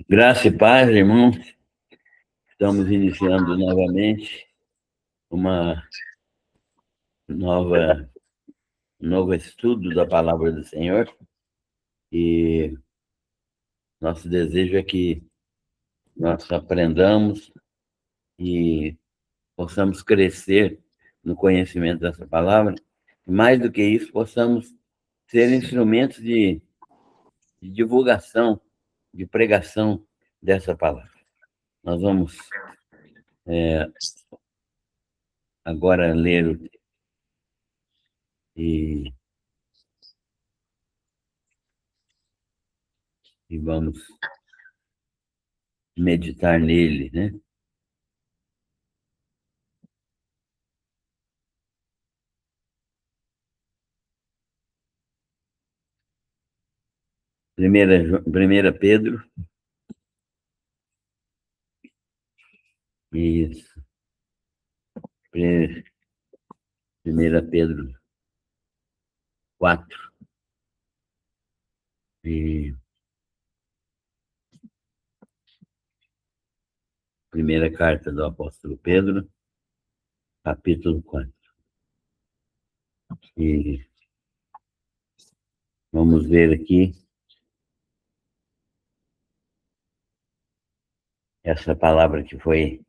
Graça e paz, irmãos. Estamos iniciando novamente uma nova, um novo estudo da palavra do Senhor. E nosso desejo é que nós aprendamos e possamos crescer no conhecimento dessa palavra. E mais do que isso, possamos ser instrumentos de divulgação, de pregação dessa palavra. Nós vamos agora ler e vamos meditar nele, né? Primeira Pedro, isso. Primeira Pedro 4. E primeira carta do apóstolo Pedro, capítulo 4. E vamos ver aqui essa palavra que foi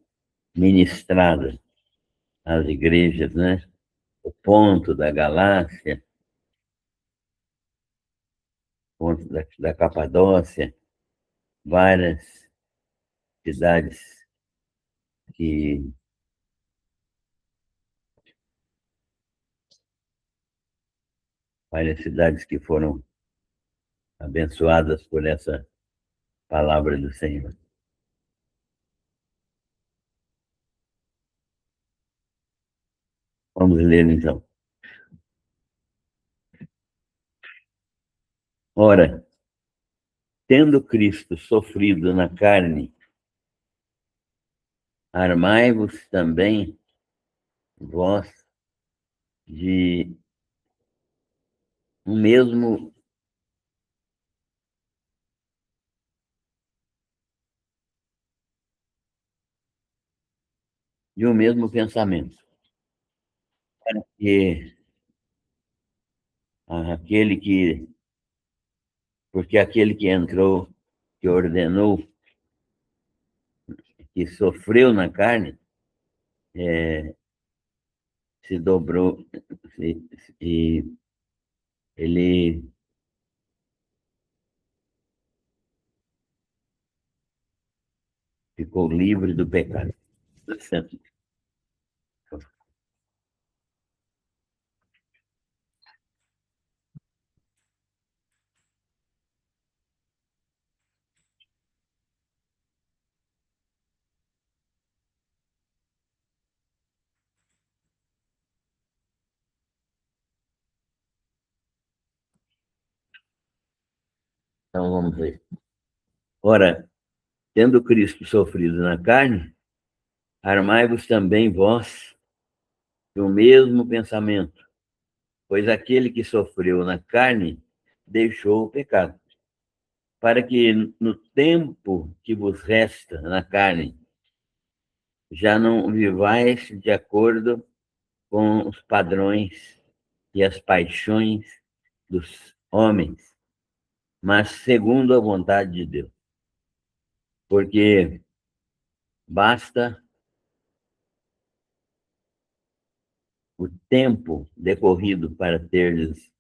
ministrada às igrejas, né? O Ponto da Galácia, Ponto da Capadócia, várias cidades que foram abençoadas por essa palavra do Senhor. Vamos ler então. Ora, tendo Cristo sofrido na carne, armai-vos também vós de um mesmo pensamento. Porque aquele que entrou, que ordenou, que sofreu na carne, se dobrou e ele ficou livre do pecado. Então vamos ver. Ora, tendo Cristo sofrido na carne, armai-vos também vós do mesmo pensamento, pois aquele que sofreu na carne deixou o pecado, para que no tempo que vos resta na carne, já não vivais de acordo com os padrões e as paixões dos homens, mas segundo a vontade de Deus. Porque basta o tempo decorrido para teres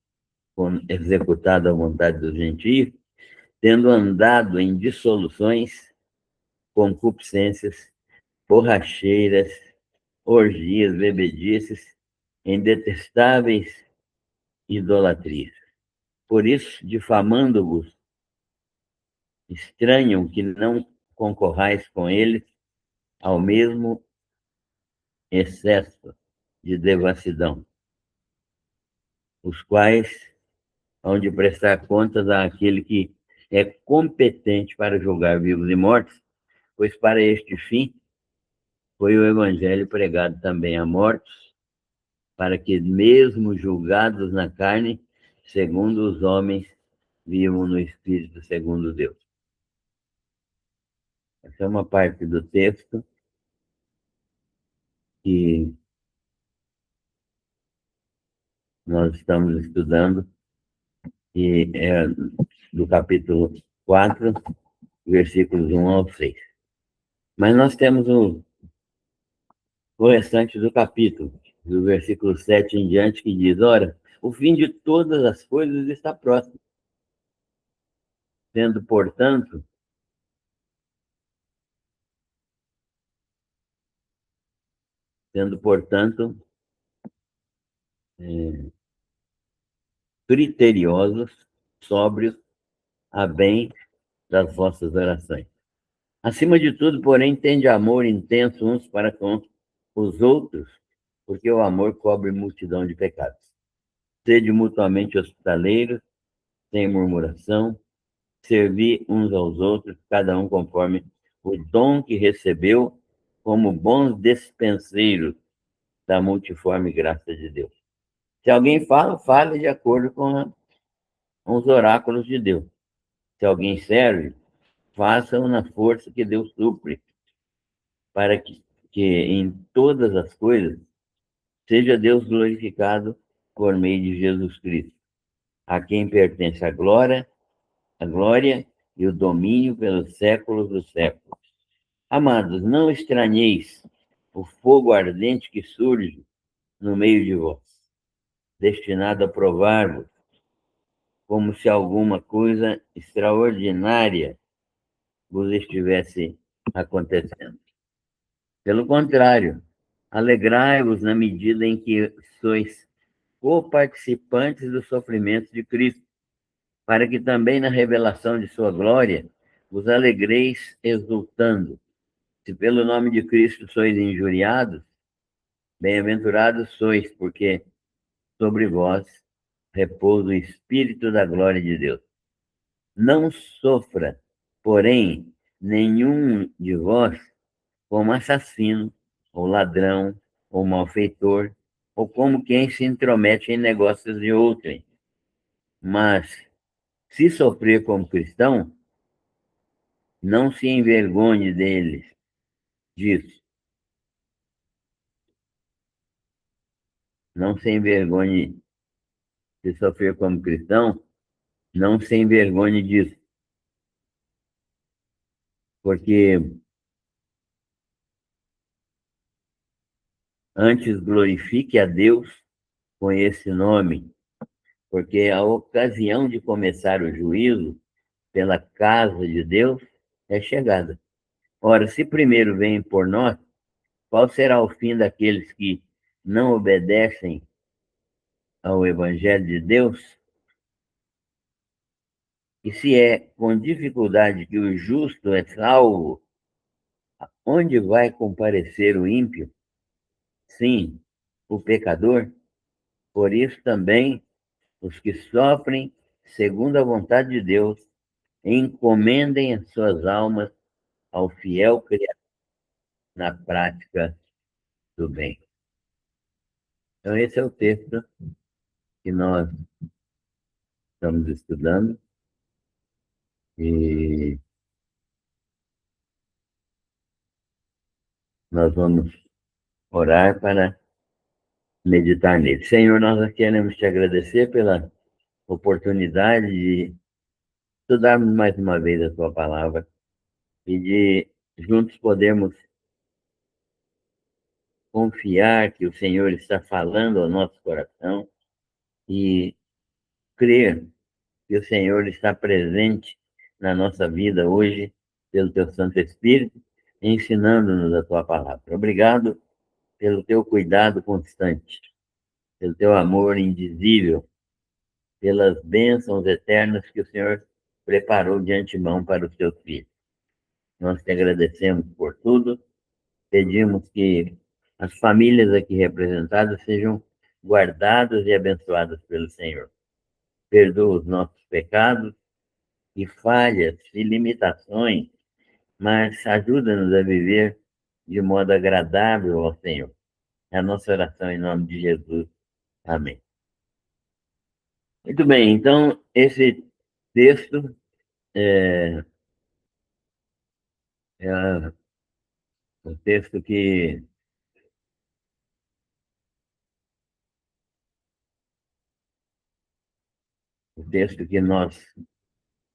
executado a vontade dos gentios, tendo andado em dissoluções, concupiscências, borracheiras, orgias, bebedices, em detestáveis idolatrias. Por isso, difamando-vos, estranham que não concorrais com eles ao mesmo excesso de devassidão, os quais hão de prestar contas àquele que é competente para julgar vivos e mortos, pois para este fim foi o evangelho pregado também a mortos, para que, mesmo julgados na carne, segundo os homens, vivam no Espírito segundo Deus. Essa é uma parte do texto que nós estamos estudando, que é do capítulo 4, versículos 1 ao 6. Mas nós temos o restante do capítulo, do versículo 7 em diante, que diz: ora, o fim de todas as coisas está próximo, sendo, portanto, sendo, portanto, é, criteriosos, sóbrios, a bem das vossas orações. Acima de tudo, porém, tende amor intenso uns para com os outros, porque o amor cobre multidão de pecados. Sede mutuamente hospitaleiros, sem murmuração, servi uns aos outros, cada um conforme o dom que recebeu, como bons despenseiros da multiforme graça de Deus. Se alguém fala, fale de acordo com os oráculos de Deus. Se alguém serve, faça-o na força que Deus supre, para que em todas as coisas seja Deus glorificado por meio de Jesus Cristo, a quem pertence a glória e o domínio pelos séculos dos séculos. Amados, não estranheis o fogo ardente que surge no meio de vós, destinado a provar-vos, como se alguma coisa extraordinária vos estivesse acontecendo. Pelo contrário, alegrai-vos na medida em que sois co-participantes dos sofrimentos de Cristo, para que também na revelação de sua glória vos alegreis exultando. Se pelo nome de Cristo sois injuriados, bem-aventurados sois, porque sobre vós repousa o Espírito da glória de Deus. Não sofra, porém, nenhum de vós como assassino, ou ladrão, ou malfeitor, ou como quem se intromete em negócios de outrem. Mas, se sofrer como cristão, não se envergonhe deles, disso. Não se envergonhe de sofrer como cristão, não se envergonhe disso, porque antes glorifique a Deus com esse nome, porque a ocasião de começar o juízo pela casa de Deus é chegada. Ora, se primeiro vem por nós, qual será o fim daqueles que não obedecem ao Evangelho de Deus? E se é com dificuldade que o justo é salvo, onde vai comparecer o ímpio? Sim, o pecador. Por isso também os que sofrem segundo a vontade de Deus encomendem as suas almas ao fiel Criador na prática do bem. Então, esse é o texto que nós estamos estudando e nós vamos orar para meditar nele. Senhor, nós queremos te agradecer pela oportunidade de estudarmos mais uma vez a tua palavra e de juntos podermos confiar que o Senhor está falando ao nosso coração e crer que o Senhor está presente na nossa vida hoje, pelo teu Santo Espírito, ensinando-nos a tua palavra. Obrigado pelo teu cuidado constante, pelo teu amor indizível, pelas bênçãos eternas que o Senhor preparou de antemão para os teus filhos. Nós te agradecemos por tudo, pedimos que as famílias aqui representadas sejam guardadas e abençoadas pelo Senhor. Perdoa os nossos pecados e falhas e limitações, mas ajuda-nos a viver de modo agradável ao Senhor. É a nossa oração em nome de Jesus. Amém. Muito bem, então, esse texto É o texto que nós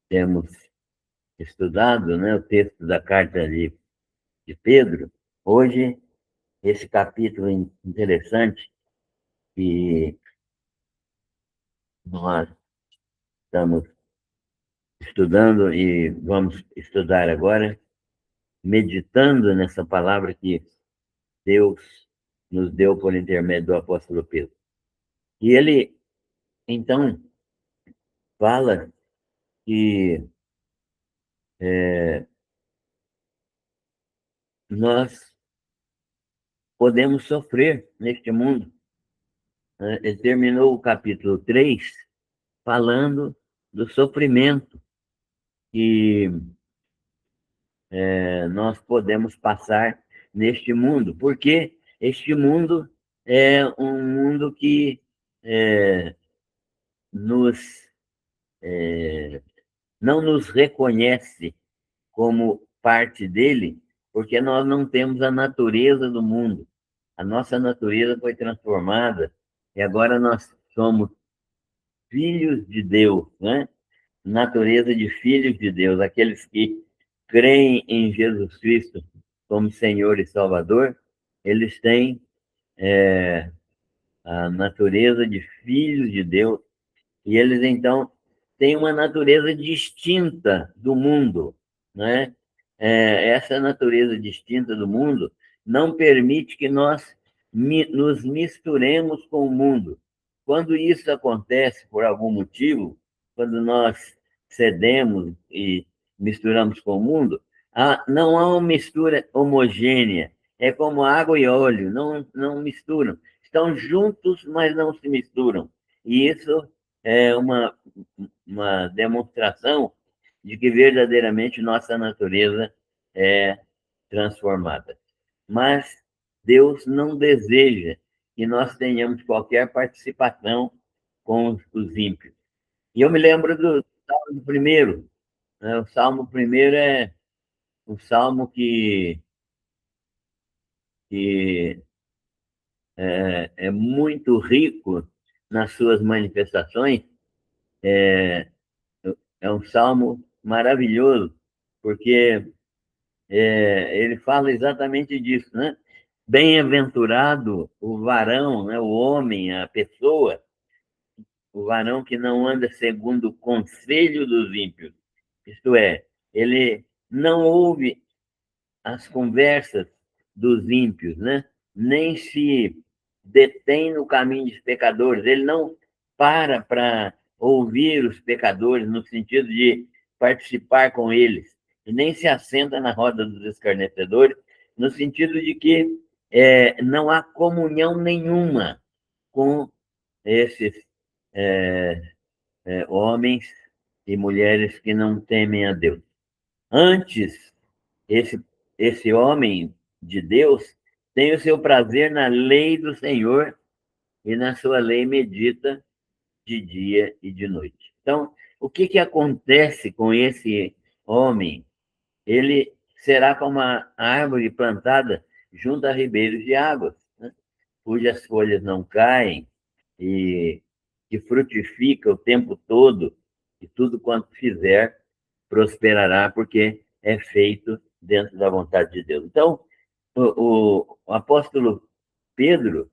temos estudado, né, o texto da carta de Pedro. Hoje, esse capítulo interessante que nós estamos estudando e vamos estudar agora, meditando nessa palavra que Deus nos deu por intermédio do apóstolo Pedro. E ele, então, fala que nós podemos sofrer neste mundo. Ele terminou o capítulo 3 falando do sofrimento que nós podemos passar neste mundo, porque este mundo é um mundo que nos, não nos reconhece como parte dele, porque nós não temos a natureza do mundo. A nossa natureza foi transformada e agora nós somos filhos de Deus, né? Natureza de filhos de Deus, aqueles que creem em Jesus Cristo como Senhor e Salvador, eles têm a natureza de filhos de Deus e eles, então, têm uma natureza distinta do mundo, né? Essa natureza distinta do mundo não permite que nós nos misturemos com o mundo. Quando isso acontece por algum motivo, quando nós cedemos e misturamos com o mundo, não há uma mistura homogênea. É como água e óleo, não misturam. Estão juntos, mas não se misturam. E isso é uma demonstração de que verdadeiramente nossa natureza é transformada. Mas Deus não deseja que nós tenhamos qualquer participação com os ímpios. E eu me lembro do Salmo primeiro, né? O Salmo primeiro é um salmo que é muito rico nas suas manifestações. É um salmo maravilhoso, porque ele fala exatamente disso, né? Bem-aventurado o varão, né? O homem, a pessoa, o varão que não anda segundo o conselho dos ímpios. Isto é, ele não ouve as conversas dos ímpios, né? Nem se detém no caminho dos pecadores. Ele não para ouvir os pecadores no sentido de participar com eles, e nem se assenta na roda dos escarnecedores, no sentido de que não há comunhão nenhuma com esses homens e mulheres que não temem a Deus. Antes, esse, esse homem de Deus tem o seu prazer na lei do Senhor e na sua lei medita de dia e de noite. Então, o que acontece com esse homem? Ele será como uma árvore plantada junto a ribeiros de águas, né? Cujas folhas não caem e que frutifica o tempo todo, e tudo quanto fizer prosperará, porque é feito dentro da vontade de Deus. Então, o apóstolo Pedro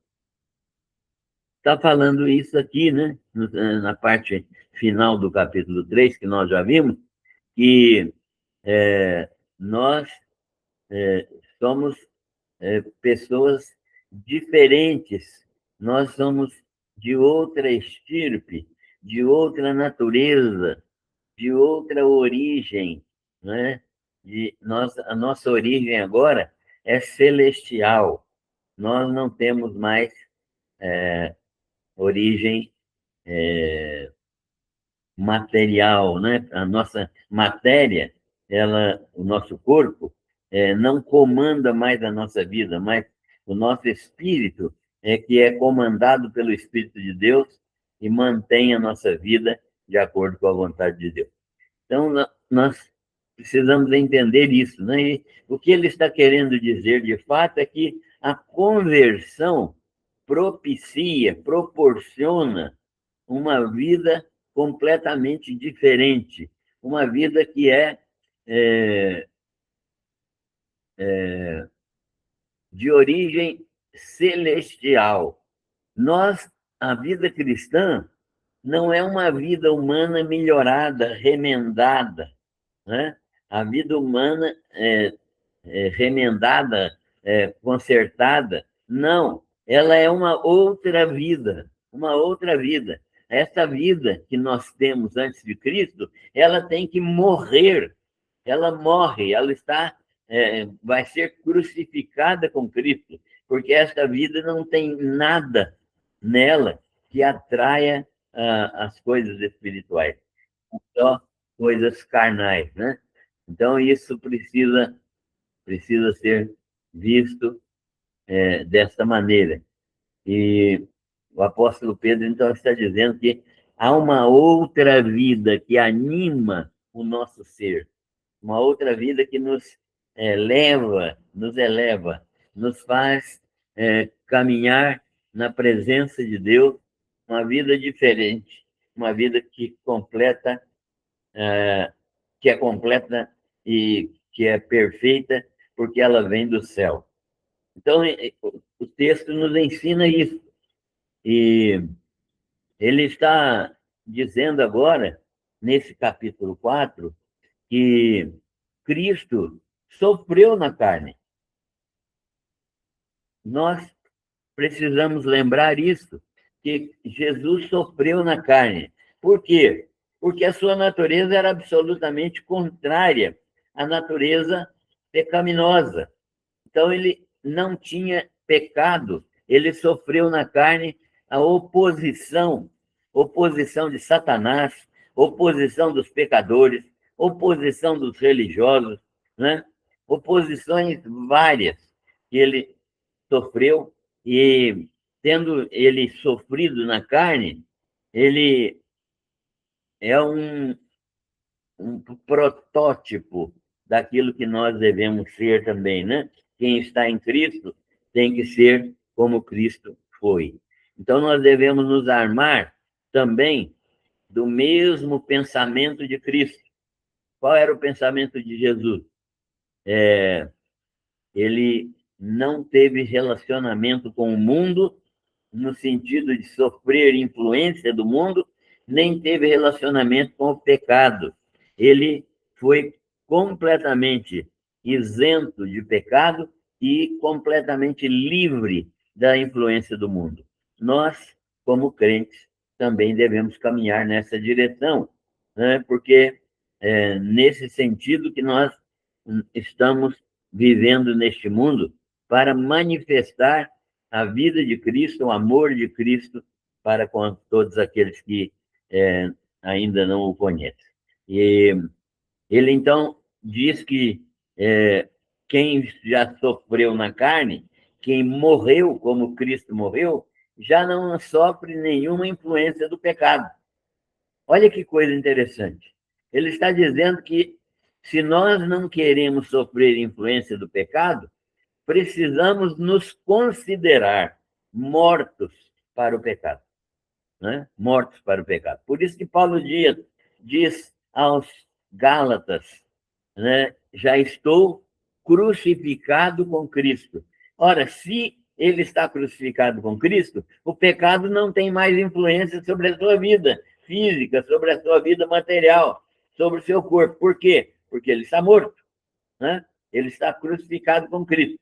está falando isso aqui, né? Na parte final do capítulo 3, que nós já vimos, que nós somos pessoas diferentes, nós somos de outra estirpe, de outra natureza, de outra origem, né? A nossa origem agora é celestial. Nós não temos mais origem material, né? A nossa matéria, o nosso corpo, não comanda mais a nossa vida, mas o nosso espírito é que é comandado pelo Espírito de Deus e mantém a nossa vida de acordo com a vontade de Deus. Então, nós precisamos entender isso, né? E o que ele está querendo dizer, de fato, é que a conversão proporciona uma vida completamente diferente, uma vida que é de origem celestial. A vida cristã não é uma vida humana melhorada, remendada, né? A vida humana remendada, consertada, não. Ela é uma outra vida, uma outra vida. Essa vida que nós temos antes de Cristo, ela tem que morrer. Ela morre, ela vai ser crucificada com Cristo, porque esta vida não tem nada nela que atraia as coisas espirituais, só coisas carnais, né? Então, isso precisa ser visto desta maneira. E o apóstolo Pedro, então, está dizendo que há uma outra vida que anima o nosso ser, uma outra vida que nos eleva, nos faz caminhar na presença de Deus, uma vida diferente, uma vida que é completa e que é perfeita, porque ela vem do céu. Então, o texto nos ensina isso. E ele está dizendo agora, nesse capítulo 4, que Cristo sofreu na carne. Nós precisamos lembrar isso, que Jesus sofreu na carne. Por quê? Porque a sua natureza era absolutamente contrária à natureza pecaminosa. Então, ele não tinha pecado, ele sofreu na carne a oposição de Satanás, oposição dos pecadores, oposição dos religiosos, né? Oposições várias que ele sofreu, e tendo ele sofrido na carne, ele é um protótipo daquilo que nós devemos ser também, né? Quem está em Cristo tem que ser como Cristo foi. Então, nós devemos nos armar também do mesmo pensamento de Cristo. Qual era o pensamento de Jesus? Ele não teve relacionamento com o mundo, no sentido de sofrer influência do mundo, nem teve relacionamento com o pecado. Ele foi completamente isento de pecado e completamente livre da influência do mundo. Nós, como crentes, também devemos caminhar nessa direção, né? Porque é nesse sentido que nós estamos vivendo neste mundo, para manifestar a vida de Cristo, o amor de Cristo para com todos aqueles que ainda não o conhecem. E ele, então, diz que quem já sofreu na carne, quem morreu como Cristo morreu, já não sofre nenhuma influência do pecado. Olha que coisa interessante. Ele está dizendo que se nós não queremos sofrer influência do pecado, precisamos nos considerar mortos para o pecado, né? Mortos para o pecado. Por isso que Paulo diz aos Gálatas, né? Já estou crucificado com Cristo. Ora, se ele está crucificado com Cristo, o pecado não tem mais influência sobre a sua vida física, sobre a sua vida material, sobre o seu corpo. Por quê? Porque ele está morto, né? Ele está crucificado com Cristo.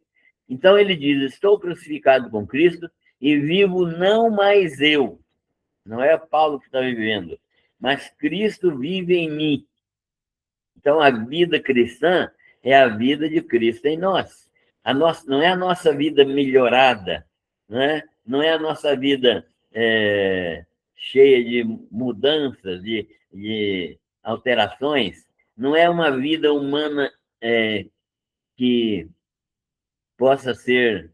Então ele diz: estou crucificado com Cristo e vivo não mais eu. Não é Paulo que está vivendo, mas Cristo vive em mim. Então a vida cristã é a vida de Cristo em nós. Não é a nossa vida melhorada, né? Não é a nossa vida cheia de mudanças, de alterações. Não é uma vida humana que possa ser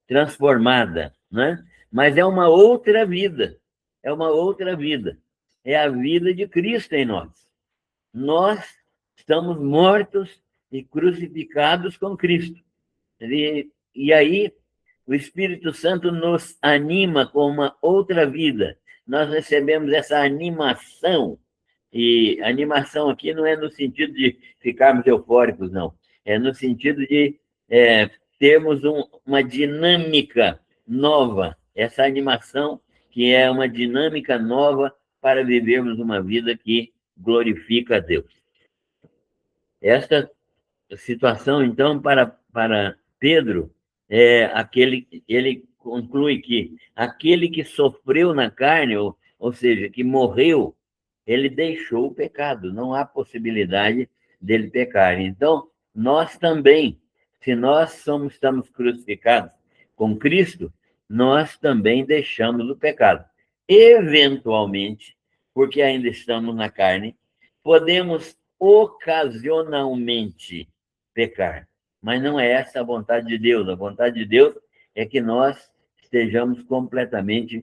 transformada, né? Mas é uma outra vida, é uma outra vida, é a vida de Cristo em nós. nós estamos mortos e crucificados com Cristo. E aí, o Espírito Santo nos anima com uma outra vida. Nós recebemos essa animação. E animação aqui não é no sentido de ficarmos eufóricos, não. É no sentido de termos uma dinâmica nova. Essa animação que é uma dinâmica nova para vivermos uma vida que glorifica a Deus. Esta situação, então, para Pedro, ele conclui que aquele que sofreu na carne, ou seja, que morreu, ele deixou o pecado, não há possibilidade dele pecar. Então, nós também, se nós estamos crucificados com Cristo, nós também deixamos o pecado. Eventualmente, porque ainda estamos na carne, podemos ocasionalmente pecar, mas não é essa a vontade de Deus. A vontade de Deus é que nós estejamos completamente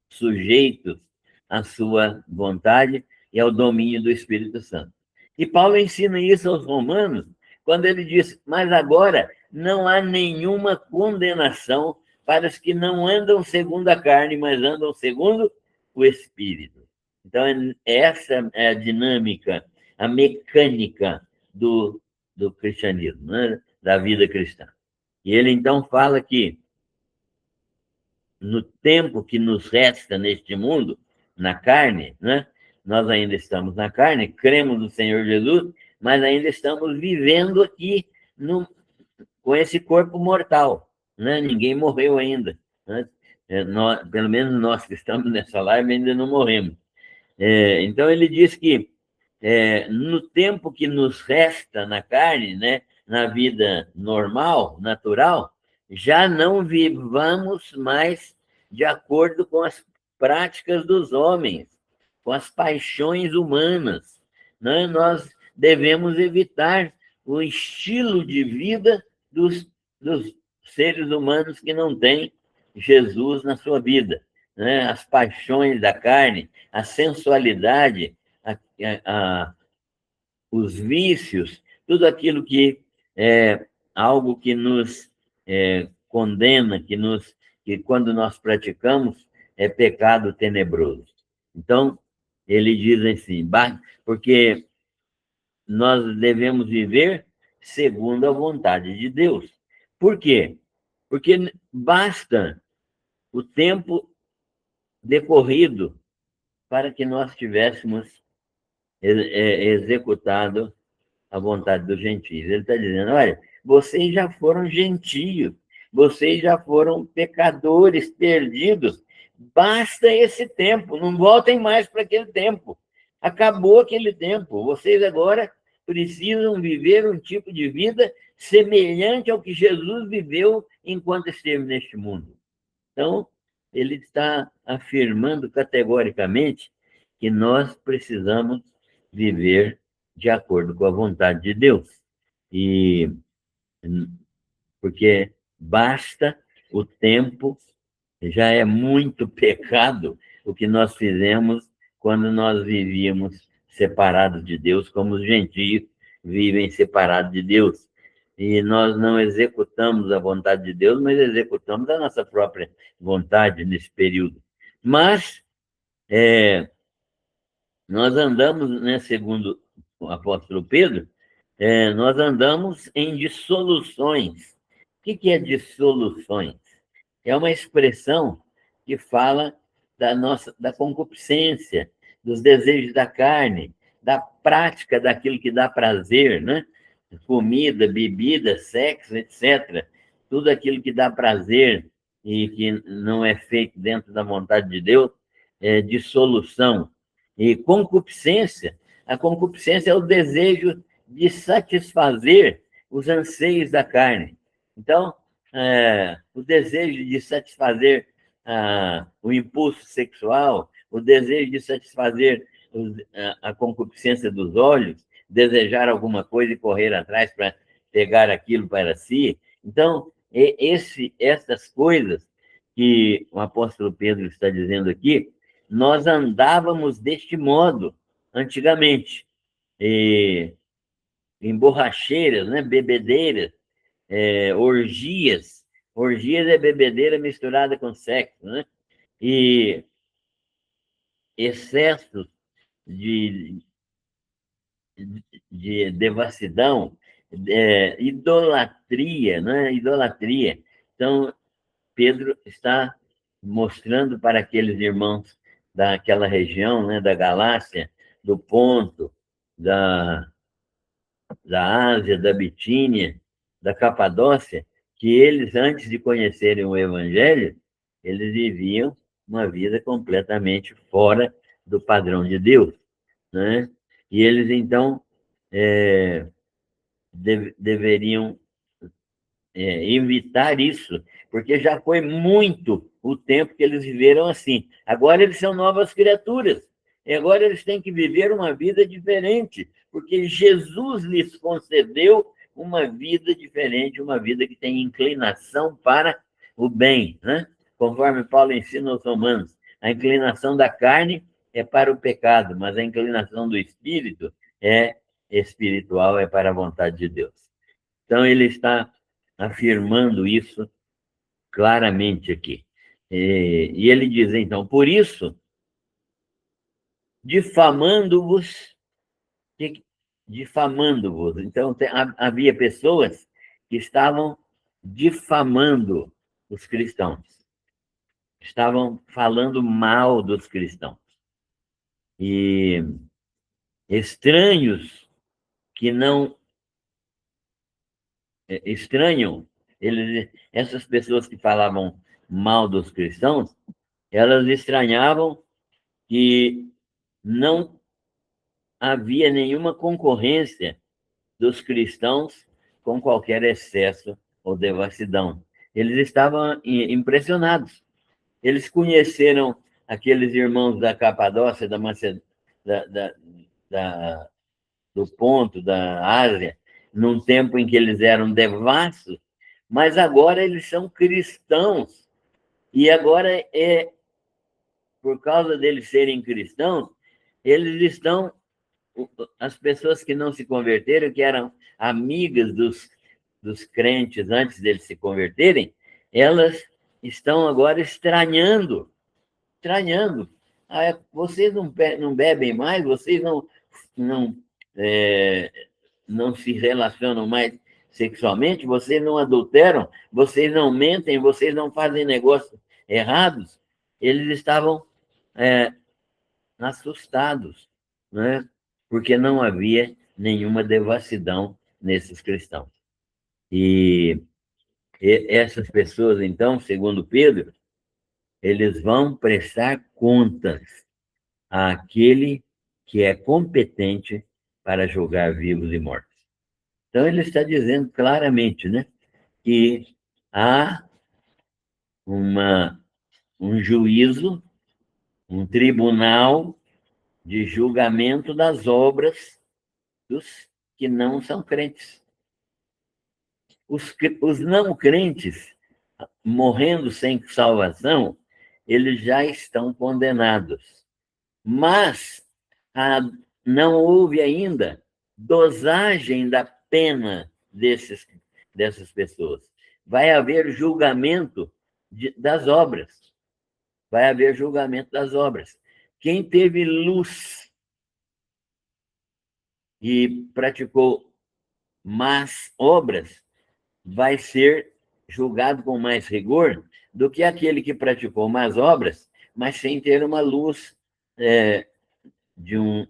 sujeitos à sua vontade e ao domínio do Espírito Santo. E Paulo ensina isso aos romanos, quando ele diz, mas agora não há nenhuma condenação para os que não andam segundo a carne, mas andam segundo o Espírito. Então, essa é a dinâmica, a mecânica do cristianismo, né? Da vida cristã. E ele, então, fala que no tempo que nos resta neste mundo, na carne, né? Nós ainda estamos na carne, cremos no Senhor Jesus, mas ainda estamos vivendo aqui com esse corpo mortal, né? Ninguém morreu ainda, né? Pelo menos nós que estamos nessa live ainda não morremos. Então ele diz que no tempo que nos resta na carne, né? Na vida normal, natural, já não vivamos mais de acordo com as práticas dos homens, com as paixões humanas, né? Nós devemos evitar o estilo de vida dos seres humanos que não têm Jesus na sua vida, né? As paixões da carne, a sensualidade, os vícios, tudo aquilo que é algo que nos condena, que quando nós praticamos é pecado tenebroso. Então, ele diz assim, porque nós devemos viver segundo a vontade de Deus. Por quê? Porque basta o tempo decorrido para que nós tivéssemos executado a vontade dos gentios. Ele está dizendo, olha, vocês já foram gentios, vocês já foram pecadores perdidos, basta esse tempo, não voltem mais para aquele tempo. Acabou aquele tempo, vocês agora precisam viver um tipo de vida semelhante ao que Jesus viveu enquanto esteve neste mundo. Então, ele está afirmando categoricamente que nós precisamos viver de acordo com a vontade de Deus. E porque basta o tempo, já é muito pecado o que nós fizemos quando nós vivíamos separados de Deus, como os gentios vivem separados de Deus. E nós não executamos a vontade de Deus, mas executamos a nossa própria vontade nesse período. Mas nós andamos, né, segundo o apóstolo Pedro, nós andamos em dissoluções. O que é dissoluções? É uma expressão que fala da concupiscência, dos desejos da carne, da prática daquilo que dá prazer, né? Comida, bebida, sexo, etc. Tudo aquilo que dá prazer e que não é feito dentro da vontade de Deus é dissolução. E concupiscência, a concupiscência é o desejo de satisfazer os anseios da carne. Então, o desejo de satisfazer o impulso sexual, o desejo de satisfazer a concupiscência dos olhos, desejar alguma coisa e correr atrás para pegar aquilo para si. Então, essas coisas que o apóstolo Pedro está dizendo aqui, nós andávamos deste modo antigamente. E, em borracheiras, né? Bebedeiras, orgias. Orgias é bebedeira misturada com sexo, né? E excessos de, de devassidão, idolatria, né? Idolatria. Então, Pedro está mostrando para aqueles irmãos daquela região, né, da Galácia, do Ponto, da, da Ásia, da Bitínia, da Capadócia, que eles, antes de conhecerem o Evangelho, eles viviam uma vida completamente fora do padrão de Deus, né? E eles, então, deveriam evitar isso, porque já foi muito o tempo que eles viveram assim. Agora eles são novas criaturas, e agora eles têm que viver uma vida diferente, porque Jesus lhes concedeu uma vida diferente, uma vida que tem inclinação para o bem, né? Conforme Paulo ensina aos Romanos, a inclinação da carne é para o pecado, mas a inclinação do espírito é espiritual, é para a vontade de Deus. Então, ele está afirmando isso claramente aqui. E ele diz, então, por isso, difamando-vos, difamando-vos. Então, havia pessoas que estavam difamando os cristãos, estavam falando mal dos cristãos. E estranhos que não estranham, essas pessoas que falavam mal dos cristãos, elas estranhavam que não havia nenhuma concorrência dos cristãos com qualquer excesso ou devassidão. Eles estavam impressionados. Eles conheceram aqueles irmãos da Capadócia, da, da, da, do Ponto, da Ásia, num tempo em que eles eram devassos, mas agora eles são cristãos. E agora, por causa deles serem cristãos, eles estão as pessoas que não se converteram, que eram amigas dos crentes antes deles se converterem, elas estão agora estranhando. Ah, vocês não bebem mais, vocês não, é, não se relacionam mais sexualmente, vocês não adulteram, vocês não mentem, vocês não fazem negócios errados. Eles estavam assustados, né? Porque não havia nenhuma devassidão nesses cristãos. E essas pessoas, então, segundo Pedro, eles vão prestar contas àquele que é competente para julgar vivos e mortos. Então, ele está dizendo claramente, né, que há um juízo, um tribunal de julgamento das obras dos que não são crentes. Os não crentes, morrendo sem salvação, eles já estão condenados. Mas não houve ainda dosagem da pena dessas pessoas. Vai haver julgamento das obras. Vai haver julgamento das obras. Quem teve luz e praticou más obras vai ser julgado com mais rigor do que aquele que praticou más obras, mas sem ter uma luz de um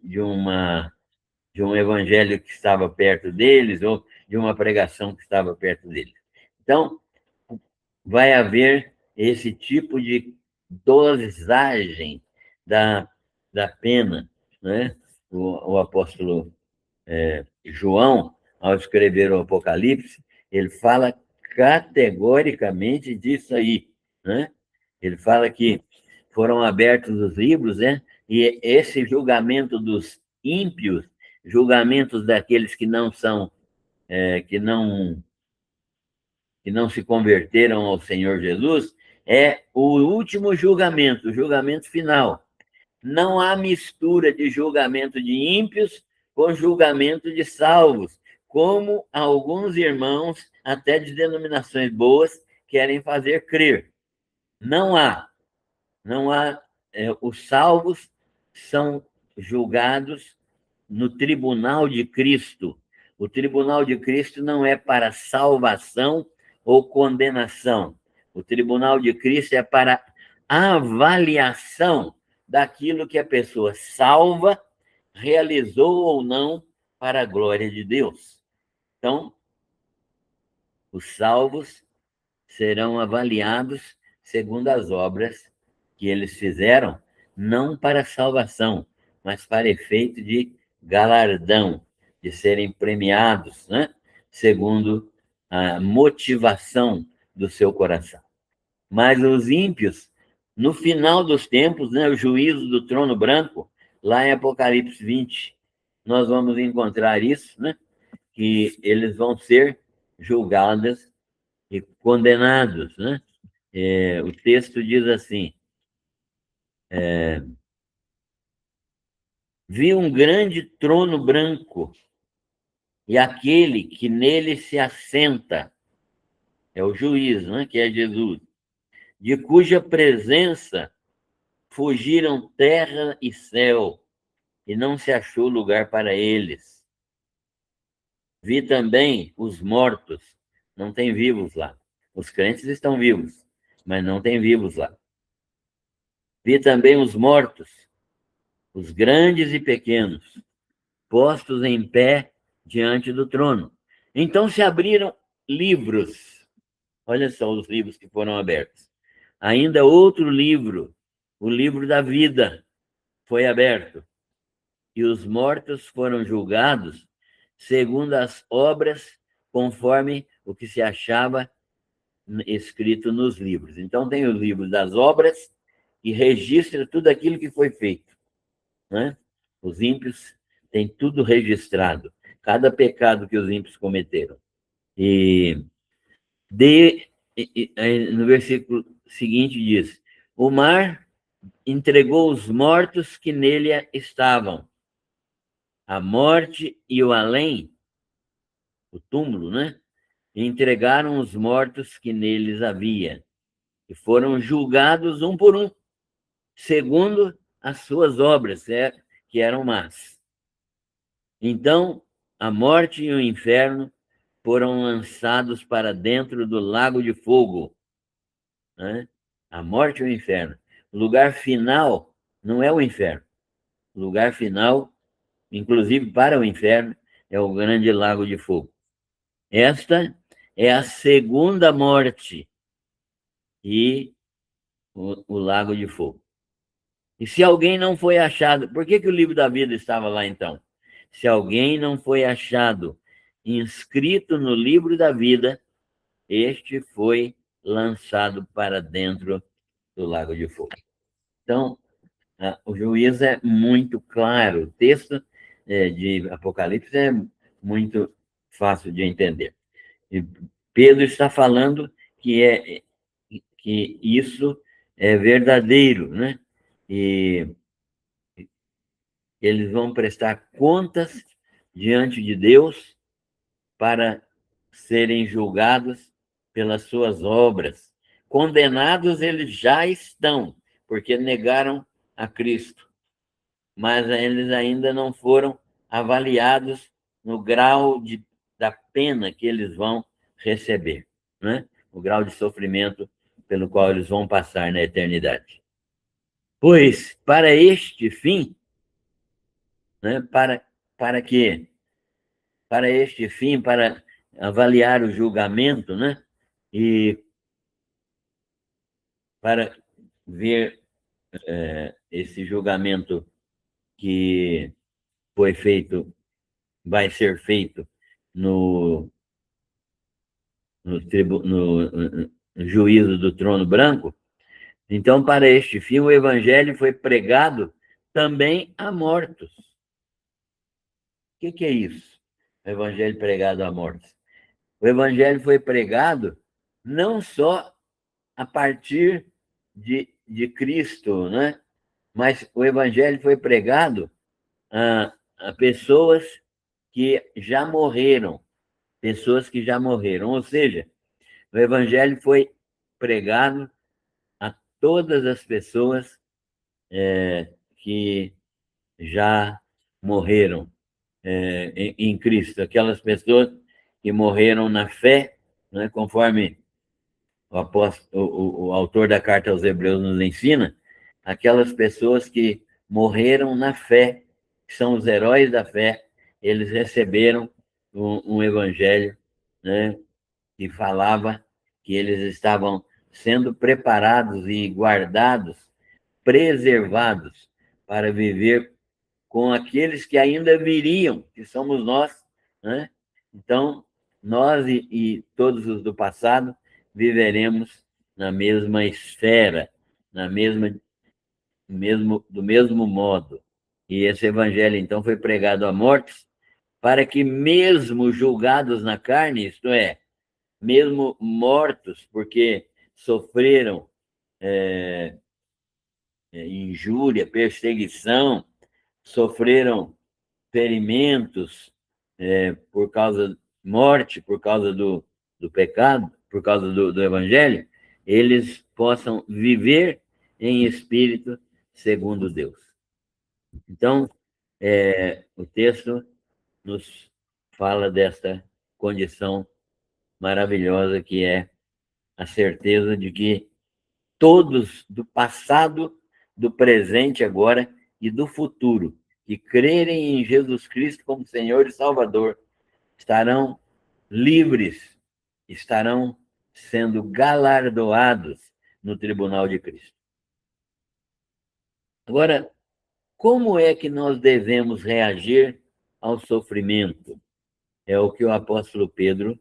evangelho que estava perto deles ou de uma pregação que estava perto deles. Então, vai haver esse tipo de dosagem da pena, né? O apóstolo João, ao escrever o Apocalipse, ele fala categoricamente disso aí, né? Ele fala que foram abertos os livros, né? E esse julgamento dos ímpios, julgamentos daqueles que não são, que não se converteram ao Senhor Jesus, é o último julgamento, o julgamento final. Não há mistura de julgamento de ímpios com julgamento de salvos, como alguns irmãos, até de denominações boas, querem fazer crer. Não há. Não há. Os salvos são julgados no tribunal de Cristo. O tribunal de Cristo não é para salvação ou condenação. O tribunal de Cristo é para avaliação daquilo que a pessoa salva realizou ou não para a glória de Deus. Então, os salvos serão avaliados segundo as obras que eles fizeram, não para salvação, mas para efeito de galardão, de serem premiados, né? Segundo a motivação do seu coração. Mas os ímpios, no final dos tempos, né, o juízo do trono branco, lá em Apocalipse 20, nós vamos encontrar isso, né? Que eles vão ser julgados e condenados, né? O texto diz assim: vi um grande trono branco e aquele que nele se assenta, é o juiz, né? Que é Jesus, de cuja presença fugiram terra e céu, e não se achou lugar para eles. Vi também os mortos, não tem vivos lá. Os crentes estão vivos, mas não tem vivos lá. Vi também os mortos, os grandes e pequenos, postos em pé diante do trono. Então se abriram livros. Olha só os livros que foram abertos. Ainda outro livro, o livro da vida, foi aberto. E os mortos foram julgados segundo as obras, conforme o que se achava escrito nos livros. Então tem os livros das obras e registra tudo aquilo que foi feito, né? Os ímpios têm tudo registrado, cada pecado que os ímpios cometeram. E no versículo seguinte diz: o mar entregou os mortos que nele estavam. A morte e o além, o túmulo, né? Entregaram os mortos que neles havia, e foram julgados um por um, segundo as suas obras, que eram más. Então, a morte e o inferno foram lançados para dentro do lago de fogo, né? A morte e o inferno. O lugar final não é o inferno. O lugar final, inclusive para o inferno, é o grande lago de fogo. Esta é a segunda morte e o lago de fogo. E se alguém não foi achado, por que o livro da vida estava lá então? Se alguém não foi achado inscrito no livro da vida, este foi lançado para dentro do lago de fogo. Então, o juízo é muito claro. O texto de Apocalipse é muito fácil de entender. E Pedro está falando que isso é verdadeiro, né? E eles vão prestar contas diante de Deus para serem julgados pelas suas obras. Condenados eles já estão, porque negaram a Cristo, mas eles ainda não foram avaliados no grau da pena que eles vão receber, né? O grau de sofrimento pelo qual eles vão passar na eternidade. Pois, para este fim, né, para quê? Para este fim, para avaliar o julgamento, né, e para ver esse julgamento que foi feito, vai ser feito no, no juízo do trono branco. Então, para este fim, o evangelho foi pregado também a mortos. O que é isso? O evangelho pregado a mortos. O evangelho foi pregado não só a partir de Cristo, né? mas o evangelho foi pregado a pessoas que já morreram, ou seja, o evangelho foi pregado a todas as pessoas que já morreram em Cristo, aquelas pessoas que morreram na fé, né, conforme o autor da carta aos Hebreus nos ensina, aquelas pessoas que morreram na fé, que são os heróis da fé, eles receberam um evangelho, né, que falava que eles estavam sendo preparados e guardados, preservados para viver com aqueles que ainda viriam, que somos nós, né? Então, nós e todos os do passado viveremos na mesma esfera, do mesmo modo. E esse evangelho, então, foi pregado a mortos, para que mesmo julgados na carne, isto é, mesmo mortos, porque sofreram injúria, perseguição, sofreram ferimentos por causa morte, por causa do pecado, por causa do evangelho, eles possam viver em espírito segundo Deus. Então, o texto nos fala desta condição maravilhosa que é a certeza de que todos do passado, do presente agora e do futuro, que crerem em Jesus Cristo como Senhor e Salvador, estarão livres, estarão sendo galardoados no tribunal de Cristo. Agora, como é que nós devemos reagir ao sofrimento? É o que o apóstolo Pedro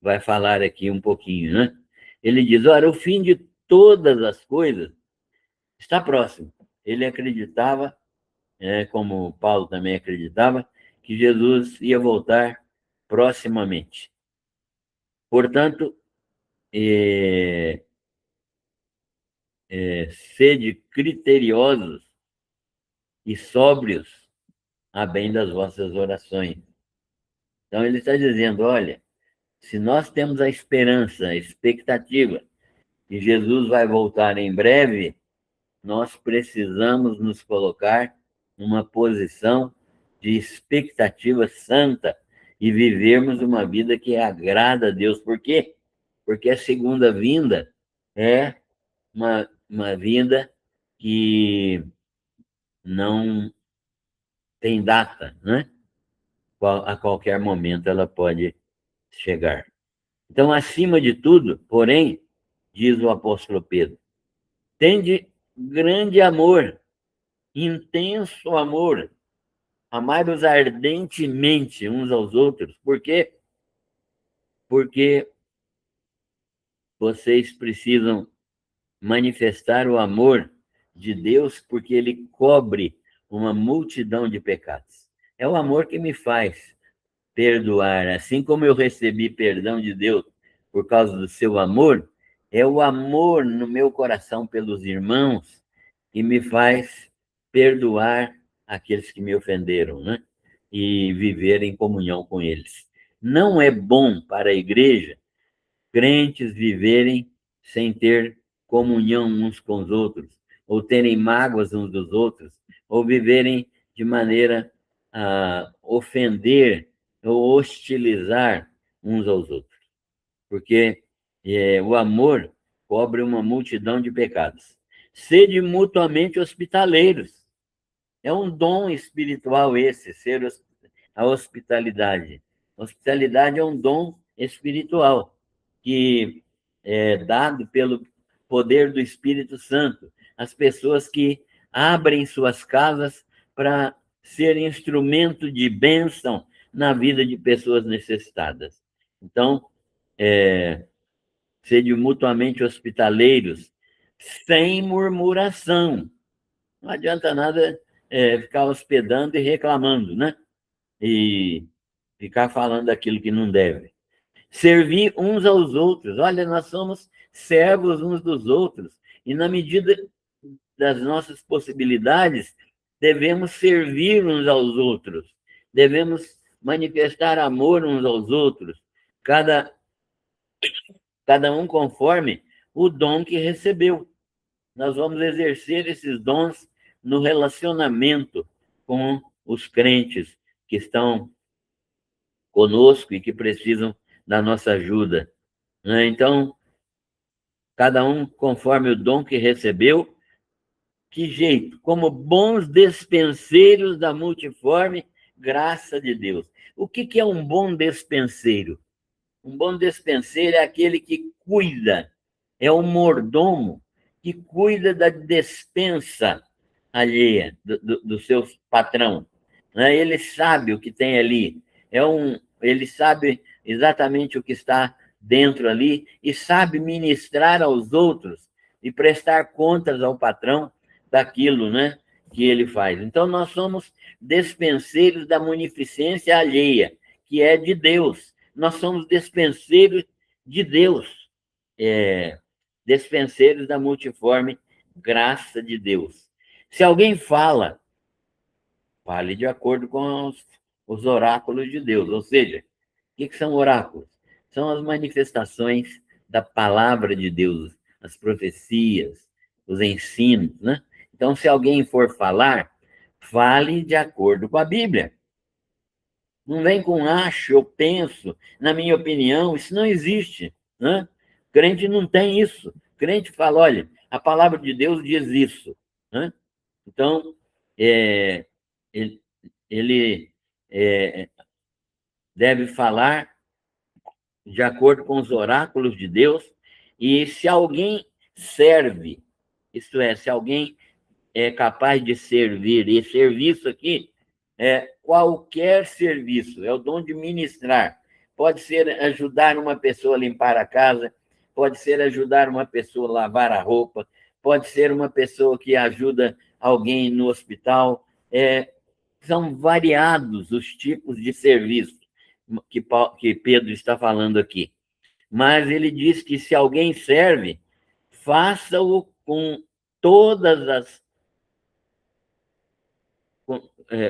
vai falar aqui um pouquinho, né? Ele diz: olha, o fim de todas as coisas está próximo. Ele acreditava, como Paulo também acreditava, que Jesus ia voltar proximamente. Portanto, sede criteriosos e sóbrios a bem das vossas orações. Então, ele está dizendo, olha, se nós temos a esperança, a expectativa que Jesus vai voltar em breve, nós precisamos nos colocar numa posição de expectativa santa e vivermos uma vida que agrada a Deus. Por quê? Porque a segunda vinda é uma vinda que não tem data, né? A qualquer momento ela pode chegar. Então, acima de tudo, porém, diz o apóstolo Pedro, tende grande amor, intenso amor, amai-vos ardentemente uns aos outros. Por quê? Porque vocês precisam manifestar o amor de Deus, porque ele cobre uma multidão de pecados. É o amor que me faz perdoar. Assim como eu recebi perdão de Deus por causa do seu amor, é o amor no meu coração pelos irmãos que me faz perdoar aqueles que me ofenderam, né? E viver em comunhão com eles. Não é bom para a igreja crentes viverem sem ter comunhão uns com os outros, ou terem mágoas uns dos outros, ou viverem de maneira a ofender ou hostilizar uns aos outros. Porque o amor cobre uma multidão de pecados. Sede mutuamente hospitaleiros. É um dom espiritual esse, a hospitalidade. A hospitalidade é um dom espiritual que é dado pelo poder do Espírito Santo. As pessoas que abrem suas casas para ser instrumento de bênção na vida de pessoas necessitadas. Então, sede mutuamente hospitaleiros, sem murmuração. Não adianta nada ficar hospedando e reclamando, né? E ficar falando aquilo que não deve. Servir uns aos outros. Olha, nós somos servos uns dos outros. E na medida das nossas possibilidades, devemos servir uns aos outros, devemos manifestar amor uns aos outros, cada um conforme o dom que recebeu. Nós vamos exercer esses dons no relacionamento com os crentes que estão conosco e que precisam da nossa ajuda. Então, cada um conforme o dom que recebeu, que jeito? Como bons despenseiros da multiforme graça de Deus. O que é um bom despenseiro? Um bom despenseiro é aquele que cuida, é o mordomo que cuida da despensa alheia do seu patrão. Né? Ele sabe o que tem ali, ele sabe exatamente o que está dentro ali e sabe ministrar aos outros e prestar contas ao patrão daquilo, né, que ele faz. Então, nós somos despenseiros da munificência alheia, que é de Deus. Nós somos despenseiros de Deus, despenseiros da multiforme graça de Deus. Se alguém fale de acordo com os oráculos de Deus. Ou seja, o que são oráculos? São as manifestações da palavra de Deus, as profecias, os ensinos, né? Então, se alguém for falar, fale de acordo com a Bíblia. Não vem com acho, eu penso, na minha opinião, isso não existe, né? Crente não tem isso. Crente fala, olha, a palavra de Deus diz isso, né? Então, ele, ele deve falar de acordo com os oráculos de Deus, e se alguém serve, isto é, se alguém é capaz de servir, e serviço aqui é qualquer serviço, é o dom de ministrar. Pode ser ajudar uma pessoa a limpar a casa, pode ser ajudar uma pessoa a lavar a roupa, pode ser uma pessoa que ajuda alguém no hospital. São variados os tipos de serviço que Pedro está falando aqui. Mas ele diz que se alguém serve, faça-o com todas as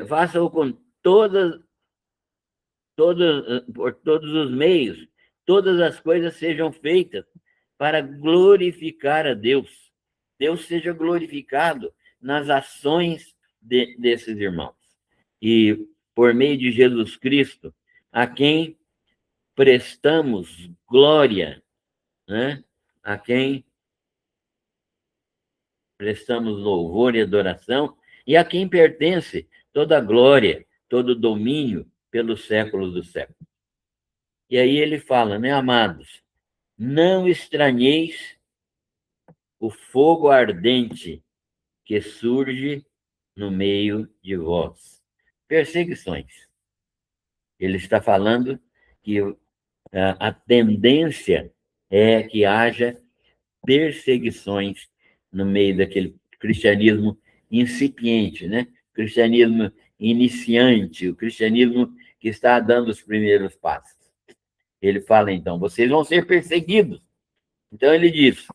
faça-o com por todos os meios, todas as coisas sejam feitas para glorificar a Deus. Deus seja glorificado nas ações desses irmãos. E por meio de Jesus Cristo, a quem prestamos glória, né? A quem prestamos louvor e adoração, e a quem pertence toda a glória, todo o domínio pelos séculos dos séculos. E aí ele fala, né, amados, não estranheis o fogo ardente que surge no meio de vós. Perseguições. Ele está falando que a tendência é que haja perseguições no meio daquele cristianismo incipiente, né? Cristianismo iniciante, o cristianismo que está dando os primeiros passos. Ele fala, então, vocês vão ser perseguidos. Então ele diz,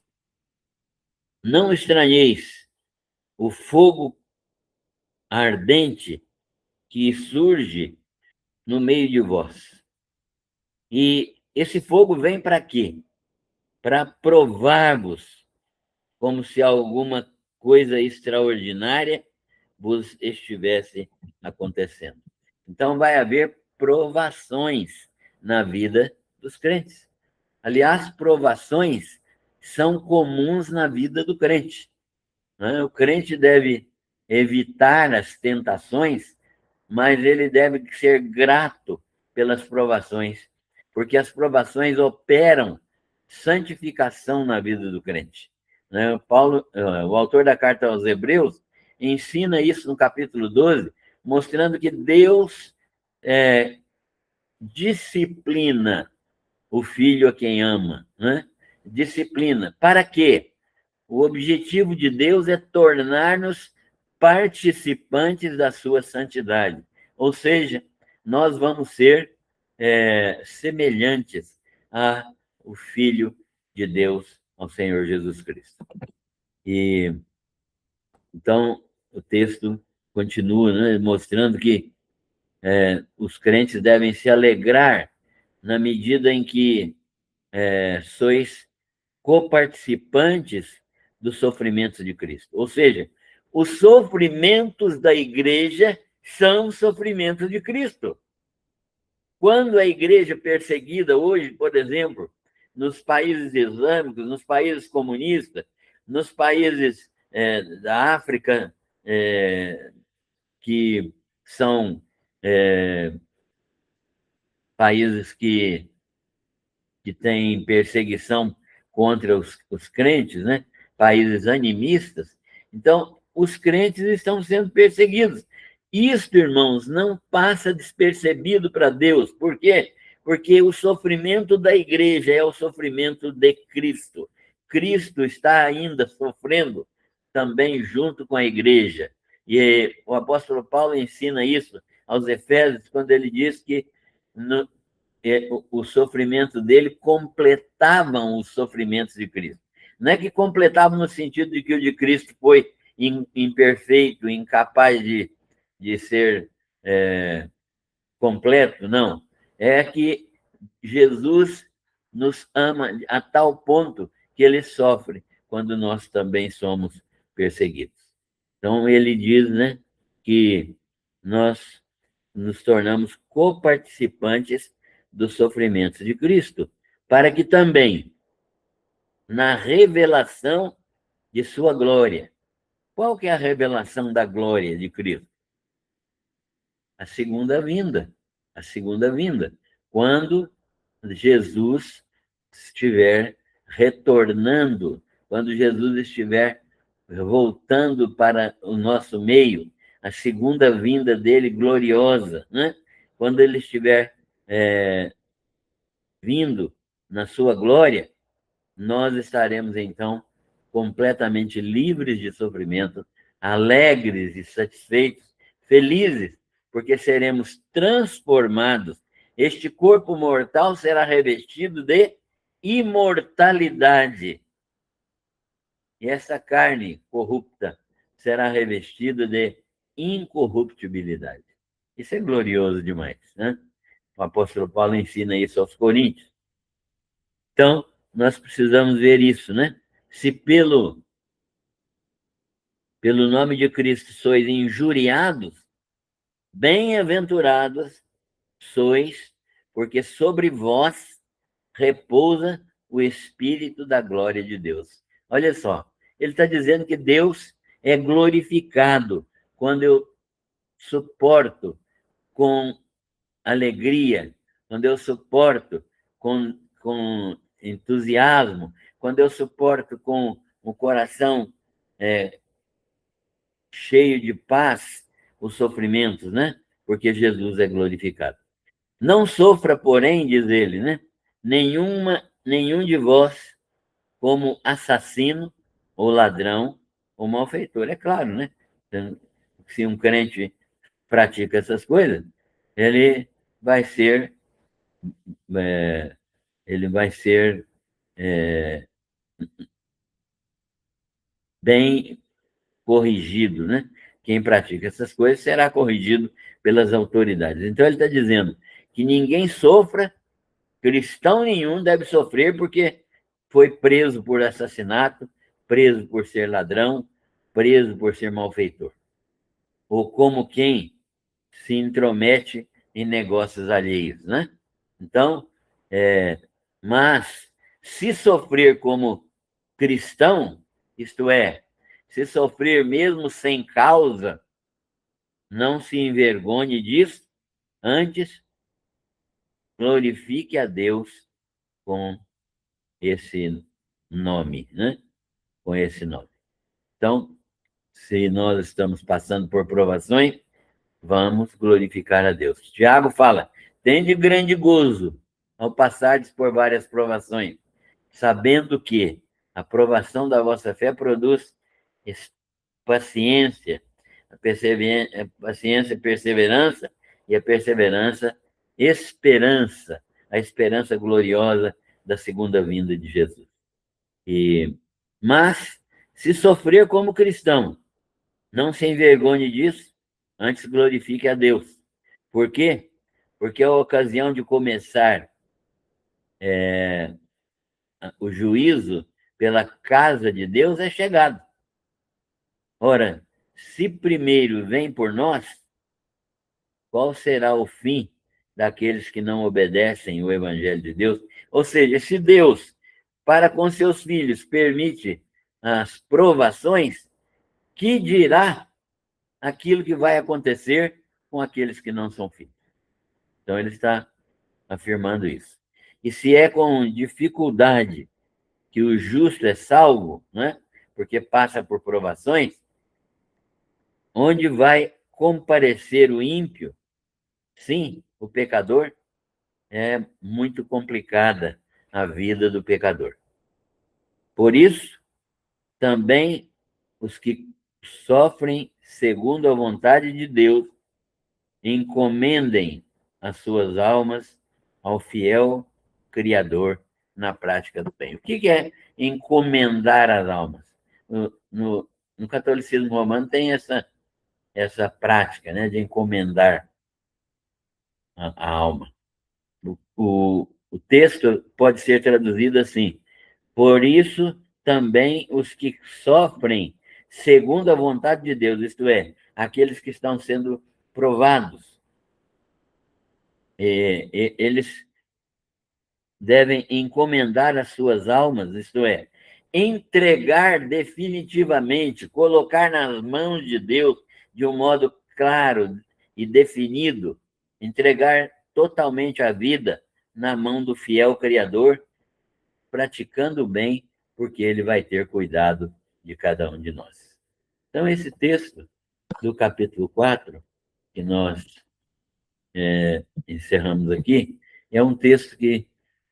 não estranheis o fogo ardente que surge no meio de vós. E esse fogo vem para quê? Para provar-vos como se alguma coisa extraordinária vos estivesse acontecendo. Então, vai haver provações na vida dos crentes. Aliás, provações são comuns na vida do crente. Né? O crente deve evitar as tentações, mas ele deve ser grato pelas provações, porque as provações operam santificação na vida do crente. Paulo, o autor da carta aos Hebreus, ensina isso no capítulo 12, mostrando que Deus disciplina o filho a quem ama, né? Disciplina. Para quê? O objetivo de Deus é tornar-nos participantes da sua santidade. Ou seja, nós vamos ser semelhantes ao Filho de Deus, ao Senhor Jesus Cristo. E Então, o texto continua, né, mostrando que os crentes devem se alegrar na medida em que sois coparticipantes dos sofrimentos de Cristo. Ou seja, os sofrimentos da igreja são os sofrimentos de Cristo. Quando a igreja é perseguida hoje, por exemplo, nos países islâmicos, nos países comunistas, nos países da África, que são países que têm perseguição contra os crentes, né? Países animistas. Então, os crentes estão sendo perseguidos. Isto, irmãos, não passa despercebido para Deus. Por quê? Porque o sofrimento da igreja é o sofrimento de Cristo. Cristo está ainda sofrendo também junto com a igreja. E o apóstolo Paulo ensina isso aos Efésios, quando ele diz que o sofrimento dele completavam os sofrimentos de Cristo. Não é que completavam no sentido de que o de Cristo foi imperfeito, incapaz de ser completo, não. É que Jesus nos ama a tal ponto que ele sofre quando nós também somos perseguidos. Então, ele diz, né, que nós nos tornamos coparticipantes dos sofrimentos de Cristo, para que também, na revelação de sua glória. Qual que é a revelação da glória de Cristo? A segunda vinda. A segunda vinda. Quando Jesus estiver retornando, quando Jesus estiver voltando para o nosso meio, a segunda vinda dele gloriosa, né? Quando ele estiver vindo na sua glória, nós estaremos, então, completamente livres de sofrimento, alegres e satisfeitos, felizes, porque seremos transformados. Este corpo mortal será revestido de imortalidade. E essa carne corrupta será revestida de incorruptibilidade. Isso é glorioso demais, né? O apóstolo Paulo ensina isso aos Coríntios. Então, nós precisamos ver isso, né? Se pelo nome de Cristo sois injuriados, bem-aventurados sois, porque sobre vós repousa o Espírito da glória de Deus. Olha só, ele está dizendo que Deus é glorificado quando eu suporto com alegria, quando eu suporto com entusiasmo, quando eu suporto com o coração cheio de paz os sofrimentos, né? Porque Jesus é glorificado. Não sofra, porém, diz ele, né? Nenhum de vós como assassino ou ladrão ou malfeitor. É claro, né? Se um crente pratica essas coisas, ele vai ser é, ele vai ser bem corrigido, né? Quem pratica essas coisas será corrigido pelas autoridades. Então, ele está dizendo que ninguém sofra, cristão nenhum deve sofrer porque foi preso por assassinato, preso por ser ladrão, preso por ser malfeitor. Ou como quem se intromete em negócios alheios, né? Então, mas se sofrer como cristão, isto é, se sofrer mesmo sem causa, não se envergonhe disso, antes glorifique a Deus com esse nome, né? Com esse nome. Então, se nós estamos passando por provações, vamos glorificar a Deus. Tiago fala: tende grande gozo ao passardes por várias provações, sabendo que a provação da vossa fé produz paciência, a paciência, perseverança, e a perseverança, esperança, a esperança gloriosa da segunda vinda de Jesus. Mas, se sofrer como cristão, Não se envergonhe disso, antes glorifique a Deus. Por quê? Porque a ocasião de começar o juízo pela casa de Deus é chegado. Ora, se primeiro vem por nós, qual será o fim daqueles que não obedecem o Evangelho de Deus? Ou seja, se Deus, para com seus filhos, permite as provações, que dirá aquilo que vai acontecer com aqueles que não são filhos? Então, ele está afirmando isso. E se é com dificuldade que o justo é salvo, né? Porque passa por provações, onde vai comparecer o ímpio? Sim, o pecador. É muito complicada a vida do pecador. Por isso, também os que sofrem segundo a vontade de Deus encomendem as suas almas ao fiel Criador na prática do bem. O que é encomendar as almas? No catolicismo romano tem essa prática, né, de encomendar a alma. O texto pode ser traduzido assim: por isso também os que sofrem segundo a vontade de Deus, isto é, aqueles que estão sendo provados, eles devem encomendar as suas almas, isto é, entregar definitivamente, colocar nas mãos de Deus de um modo claro e definido, entregar totalmente a vida na mão do fiel Criador, praticando o bem, porque ele vai ter cuidado de cada um de nós. Então, esse texto do capítulo 4, que nós encerramos aqui, é um texto que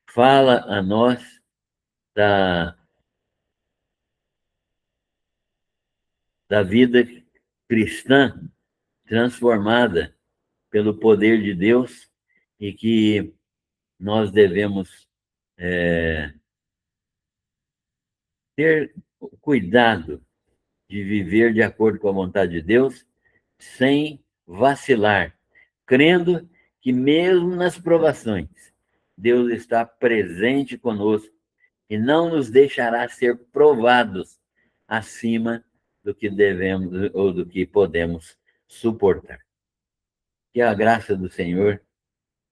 fala a nós da vida cristã transformada pelo poder de Deus e que nós devemos ter cuidado de viver de acordo com a vontade de Deus, sem vacilar, crendo que mesmo nas provações, Deus está presente conosco e não nos deixará ser provados acima do que devemos ou do que podemos suportar. Que a graça do Senhor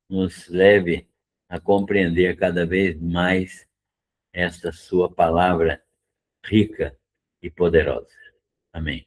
nos leve a compreender cada vez mais esta sua palavra rica e poderosa. Amém.